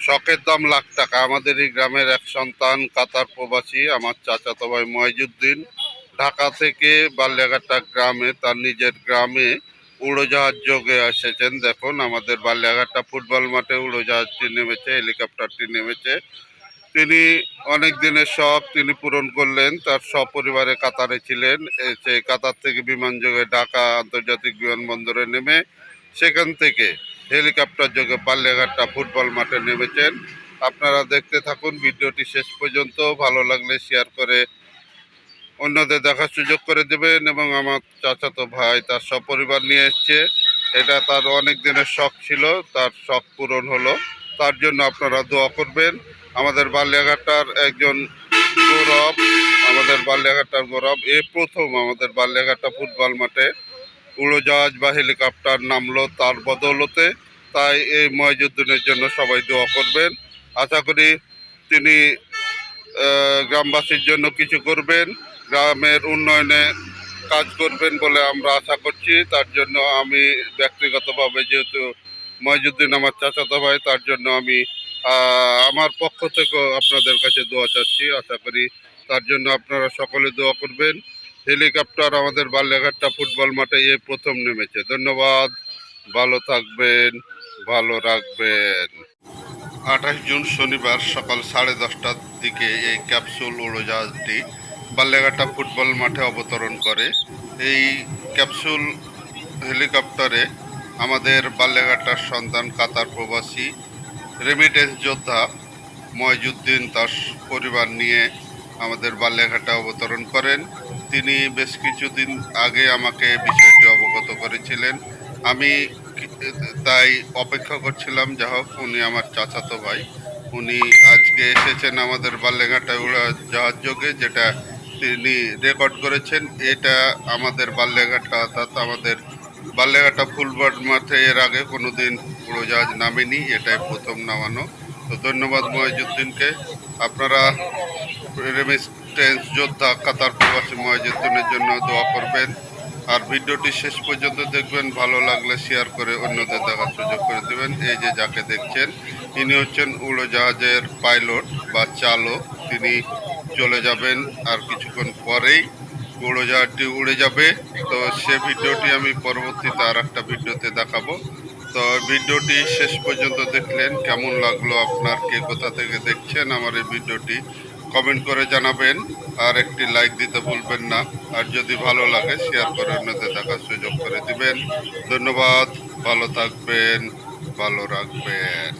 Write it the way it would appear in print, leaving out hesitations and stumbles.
শখের দাম লাখ টাকা। আমাদের এই গ্রামের এক সন্তান কাতার প্রবাসী আমার চাচাতো ভাই ময়জুদ্দিন ঢাকা থেকে বালিয়াঘাটা গ্রামে তার নিজের গ্রামে উড়োজাহাজ যোগে এসেছেন। দেখুন আমাদের বালিয়াঘাটা ফুটবল মাঠে উড়োজাহাজটি নেমেছে, হেলিকপ্টারটি নেমেছে। তিনি অনেক দিনের শখ তিনি পূরণ করলেন। তার সপরিবারে কাতারে ছিলেন। সেই কাতার থেকে বিমান যোগে ঢাকা আন্তর্জাতিক বিমানবন্দরে নেমে সেখান থেকে হেলিকপ্টার যোগে বালিয়াঘাটা ফুটবল মাঠে নেমেছেন। আপনারা দেখতে থাকুন ভিডিওটি শেষ পর্যন্ত। ভালো লাগলে শেয়ার করে অন্যদের দেখার সুযোগ করে দেবেন। এবং আমার চাচাতো ভাই তার সপরিবার নিয়ে এসছে। এটা তার অনেক দিনের শখ ছিল, তার শখ পূরণ হলো। তার জন্য আপনারা দোয়া করবেন। আমাদের বালিয়াঘাটার একজন গৌরব, আমাদের বালিয়াঘাটার গৌরব। এই প্রথম আমাদের বালিয়াঘাটা ফুটবল মাঠে উড়োজাহাজ বা হেলিকপ্টার নামলো তার বদৌলতে। তাই এই ময়জুদ্দিনের জন্য সবাই দোয়া করবেন। আশা করি তিনি গ্রামবাসীর জন্য কিছু করবেন, গ্রামের উন্নয়নে কাজ করবেন বলে আমরা আশা করছি। তার জন্য আমি ব্যক্তিগতভাবে, যেহেতু ময়জুদ্দিন আমার চাচাতো ভাই, তার জন্য আমি আমার পক্ষ থেকেও আপনাদের কাছে দোয়া চাচ্ছি। আশা করি তার জন্য আপনারা সকলে দোয়া করবেন। হেলিকপ্টার আমাদের বালিয়াঘাটা ফুটবল মাঠে এই প্রথম নেমেছে। ধন্যবাদ, ভালো থাকবেন, ভালো রাখবেন। 28 জুন শনিবার সকাল 10:30টার দিকে এই ক্যাপসুল উড়োজাহাজটি বালিয়াঘাটা ফুটবল মাঠে অবতরণ করে। এই ক্যাপসুল হেলিকপ্টারে আমাদের বালিয়াঘাটার সন্তান কাতার প্রবাসী রেমিটেন্স যোদ্ধা ময়জুদ্দিন তার পরিবার নিয়ে আমাদের বালিয়াঘাটা অবতরণ করেন। তিনি বেশ কিছুদিন আগে আমাকে বিষয়টি অবগত করেছিলেন। আমি তাই অপেক্ষা করছিলাম। যা হোক, উনি আমার চাচাতো ভাই, উনি আজকে এসেছেন আমাদের বালিয়াঘাটা উড়োজাহাজ যোগে, যেটা তিনি রেকর্ড করেছেন। এটা আমাদের বালিয়াঘাটা, অর্থাৎ আমাদের বালিয়াঘাটা ফুটবল মাঠে এর আগে কোনোদিন উড়োজাহাজ নামেনি, এটাই প্রথম নামানো। তো ধন্যবাদ ময়জুদ্দিনকে। আপনারা রেমিটেন্স যোদ্ধা কাতার প্রবাসী ময়জুদ্দিনের জন্য দোয়া করবেন। আর ভিডিওটি শেষ পর্যন্ত দেখবেন। ভালো লাগলে শেয়ার করে অন্যদের দেখার সুযোগ করে দেবেন। এই যে যাকে দেখছেন, ইনি হচ্ছেন উড়োজাহাজের পাইলট বা চালক। তিনি চলে যাবেন আর কিছুক্ষণ পরেই। উড়োজাহাজটি উড়ে যাবে। তো সে ভিডিওটি আমি পরবর্তীতে আর একটা ভিডিওতে দেখাবো। তো ভিডিওটি শেষ পর্যন্ত দেখলেন, কেমন লাগলো আপনার, কে কোথা থেকে দেখছেন আমার এই ভিডিওটি কমেন্ট করে জানাবেন। আর একটি লাইক দিতে ভুলবেন না। আর যদি ভালো লাগে শেয়ার করে অন্যদের দেখার সুযোগ করে দিবেন। ধন্যবাদ, ভালো থাকবেন, ভালো রাখবেন।